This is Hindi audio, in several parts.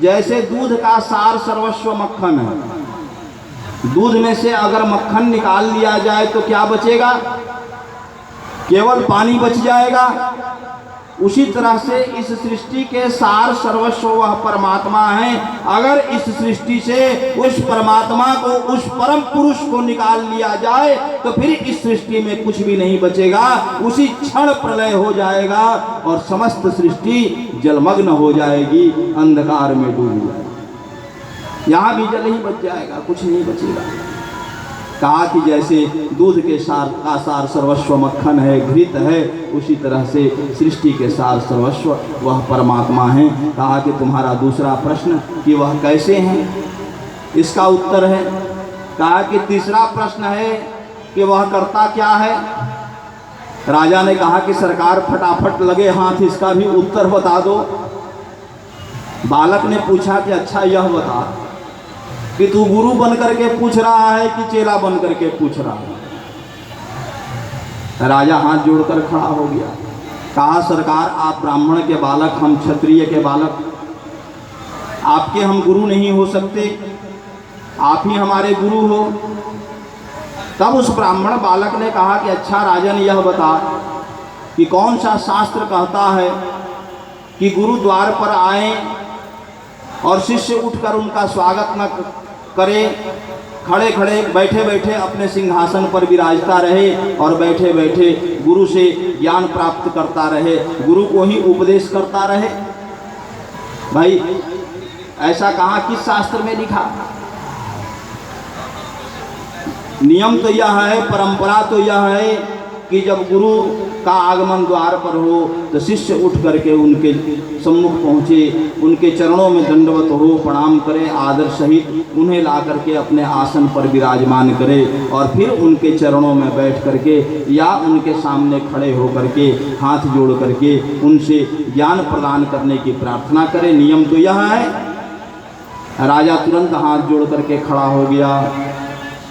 जैसे दूध का सार सर्वस्व मक्खन है। दूध में से अगर मक्खन निकाल लिया जाए तो क्या बचेगा? केवल पानी बच जाएगा। उसी तरह से इस सृष्टि के सार सर्वस्व वह परमात्मा है। अगर इस सृष्टि से उस परमात्मा को, उस परम पुरुष को निकाल लिया जाए तो फिर इस सृष्टि में कुछ भी नहीं बचेगा। उसी क्षण प्रलय हो जाएगा और समस्त सृष्टि जलमग्न हो जाएगी, अंधकार में डूब जाएगी। यहाँ भी जल ही बच जाएगा, कुछ नहीं बचेगा। कहा कि जैसे दूध के सार का सार सर्वस्व मक्खन है, घृत है, उसी तरह से सृष्टि के सार सर्वस्व वह परमात्मा है। कहा कि तुम्हारा दूसरा प्रश्न कि वह कैसे हैं, इसका उत्तर है। कहा कि तीसरा प्रश्न है कि वह करता क्या है। राजा ने कहा कि सरकार फटाफट लगे हाथ, इसका भी उत्तर बता दो। बालक ने पूछा कि अच्छा यह बता कि तू गुरु बन करके पूछ रहा है कि चेला बन करके पूछ रहा है। राजा हाथ जोड़कर खड़ा हो गया। कहा सरकार, आप ब्राह्मण के बालक, हम क्षत्रिय के बालक, आपके हम गुरु नहीं हो सकते, आप ही हमारे गुरु हो। तब उस ब्राह्मण बालक ने कहा कि अच्छा राजन, यह बता कि कौन सा शास्त्र कहता है कि गुरु द्वार पर आए और शिष्य उठकर उनका स्वागत न करे, खड़े खड़े बैठे बैठे अपने सिंहासन पर विराजता रहे और बैठे बैठे गुरु से ज्ञान प्राप्त करता रहे, गुरु को ही उपदेश करता रहे। भाई ऐसा कहाँ किस शास्त्र में लिखा? नियम तो यह है, परंपरा तो यह है कि जब गुरु का आगमन द्वार पर हो तो शिष्य उठ करके उनके सम्मुख पहुँचे, उनके चरणों में दंडवत हो, प्रणाम करे, आदर सहित उन्हें ला करके अपने आसन पर विराजमान करे और फिर उनके चरणों में बैठ करके या उनके सामने खड़े हो करके हाथ जोड़ करके उनसे ज्ञान प्रदान करने की प्रार्थना करे। नियम तो यह है। राजा तुरंत हाथ जोड़ करके खड़ा हो गया,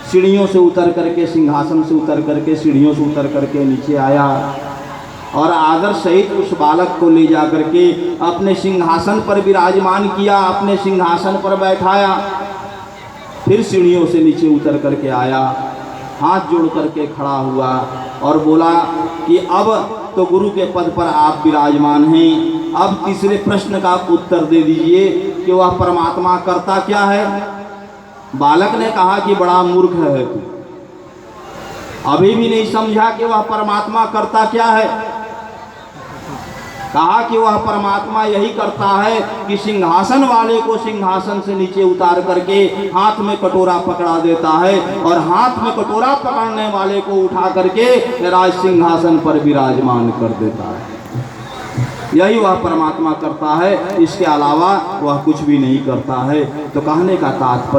सीढ़ियों से उतर करके, सिंहासन से उतर करके, सीढ़ियों से उतर करके नीचे आया और आदर सहित उस बालक को ले जा करके अपने सिंहासन पर विराजमान किया, अपने सिंहासन पर बैठाया। फिर सीढ़ियों से नीचे उतर करके आया, हाथ जोड़ करके खड़ा हुआ और बोला कि अब तो गुरु के पद पर आप विराजमान हैं, अब तीसरे प्रश्न का उत्तर दे दीजिए कि वह परमात्मा करता क्या है। बालक ने कहा कि बड़ा मूर्ख है तू, अभी भी नहीं समझा कि वह परमात्मा करता क्या है। कहा कि वह परमात्मा यही करता है कि सिंहासन वाले को सिंहासन से नीचे उतार करके हाथ में कटोरा पकड़ा देता है और हाथ में कटोरा पकड़ने वाले को उठा करके राज सिंहासन पर विराजमान कर देता है। यही वह परमात्मा करता है, इसके अलावा वह कुछ भी नहीं करता है। तो कहने का तात्पर्य